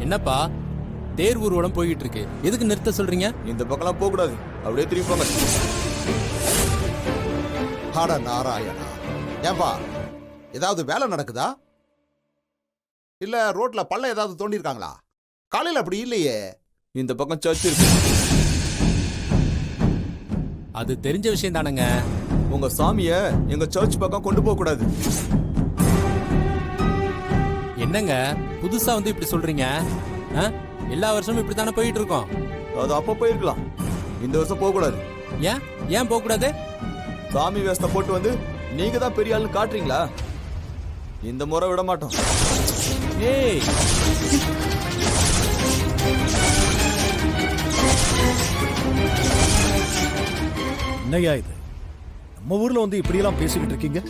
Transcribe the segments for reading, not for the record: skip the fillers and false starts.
என்னப்பா தேர் ஊர்வலம் போய்கிட்டு இருக்கு, எதுக்கு நிறுத்த சொல்றீங்க? இந்த பக்கம்லாம் போக கூடாது, அப்படியே திரும்பி போங்க. அட நாராயணா, ஏன்பா ஏதாவது வேலை நடக்குதா? இல்ல ரோட்ல பள்ளம் ஏதாவது தோண்டிருக்காங்களா? காலையில அப்படி இல்லையே. இந்த பக்கம் சர்ச் இருக்கு. அது தெரிஞ்ச விஷயம் தானங்க. உங்க சாமிய எங்க சர்ச் பக்கம் கொண்டு போக கூடாது. என்னங்க புதுசா வந்து இப்படி சொல்றீங்க? எல்லா வருஷமும் இப்படி தானே போயிட்டு இருக்கோம். அது அப்ப போயிருக்கலாம், இந்த வருஷம் போக கூடாது. ஏன் போக கூடாது? சாமி வேஷத்தை போட்டு வந்து நீங்க தான் பெரிய ஆளு காட்டுறீங்களா? இந்த முறை விட மாட்டோம். ஏய், என்னையா இது? நம்ம ஊர்ல வந்து இப்படி எல்லாம் பேசிக்கிட்டு இருக்கீங்க.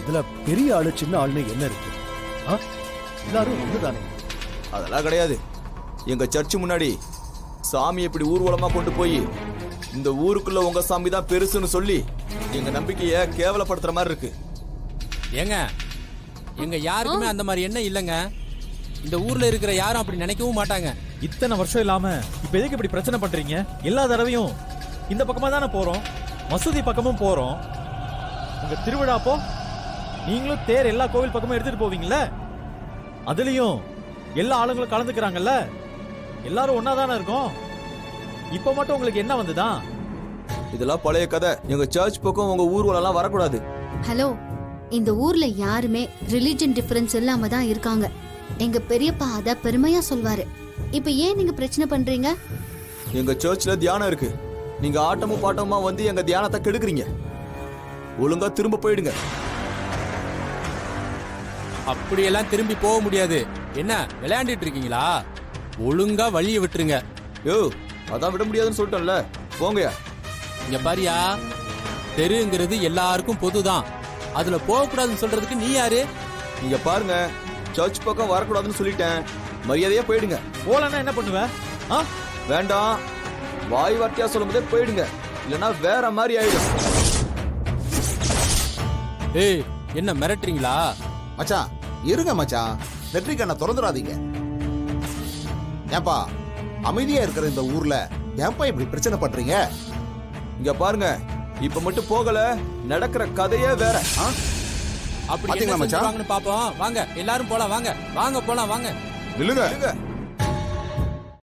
இதுல பெரிய ஆளு சின்ன ஆளுன்னு என்ன இருக்கு? எல்லாரும் ஒண்ணுதானே? அதெல்லாம் கிடையாது. எங்க சர்ச்சு முன்னாடி சாமி இப்படி ஊர்வலமா கொண்டு போய் இந்த ஊருக்குள்ள உங்க சாமி தான் பெருசுன்னு சொல்லி எங்க நம்பிக்கைய கேவலப்படுத்துற மாதிரி இருக்கு. ஏங்க எங்க யாருக்குமே அந்த மாதிரி எண்ணம் இல்லைங்க. இந்த ஊர்ல இருக்கிற யாரும் அப்படி நினைக்கவும் மாட்டாங்க. இத்தனை வருஷம் இல்லாம இப்ப எதுக்கு இப்படி பிரச்சனை பண்றீங்க? எல்லா தடவையும் இந்த பக்கமா தானே போறோம், மசூதி பக்கமும் போறோம். உங்க திருவிழாப்போ நீங்களும் தேர் எல்லா கோவில் பக்கமும் எடுத்துட்டு போவீங்கல்ல, அதுலயும் எல்லா ஆளுங்களும் கலந்துக்கிறாங்கல்ல, எல்லாரும் ஒன்னா தானே இருக்கோம். இப்ப மட்டும் உங்களுக்கு என்ன வந்துதான்? இதெல்லாம் பழைய கதை. எங்க சர்ச் பக்கம் உங்க ஊர்வலம் வரக்கூடாது. ஹலோ, இந்த ஊர்ல யாருமே ரிலிஜன் டிஃபரன்ஸ் இல்லாம தான் இருக்காங்க. எங்க பெரியப்பா அத பெருமையா சொல்வாரு. இப்ப ஏன் நீங்க பிரச்சனை பண்றீங்க? எங்க சர்ச்ல தியானம் இருக்கு, நீங்க ஆட்டமும் பாட்டமுமா வந்து எங்க தியானத்தை கெடுக்குறீங்க. ஒழுங்கா திரும்ப போயிடுங்க. அப்படியெல்லாம் திரும்பி போக முடியாது. என்ன விளையாண்டுட்டு இருக்கீங்களா? ஒழுங்கா வழியை விட்டுருங்க. யோ, அதான் விட முடியாதுன்னு சொல்லிட்டோம்ல, போங்கயா. இங்க பாரியா, தெருங்கிறது எல்லாருக்கும் பொதுதான். அதுல போக கூடாதுன்னு சொல்றதுக்கு நீ யாரு? நீங்க பாருங்க, சர்ச் பக்கம் வரக்கூடாதுன்னு சொல்லிட்டேன், மரியாதையா போயிடுங்க. போலன்னா என்ன பண்ணுவ? வேண்டாம், வாய் வார்த்தையா சொல்லும் போதே போயிடுங்க, இல்லைன்னா வேற மாதிரி ஆயிடும். ஏய், என்ன மிரட்டுறீங்களா? மச்சான் இருங்க மச்சான், நெற்றி கண்ணை திறந்துடாதீங்க. ஏன்பா அமைதியா இருக்கிற இந்த ஊர்ல ஏன்பா இப்படி பிரச்சனை பண்றீங்க? இங்க பாருங்க, இப்ப மட்டும் போகல, நடக்கிற கதையே வேற. அப்படி என்ன செஞ்சுருவாங்கன்னு பாப்போம். வாங்க எல்லாரும் போலாம், வாங்க வாங்க போலாம், வாங்க. நில்லுங்க.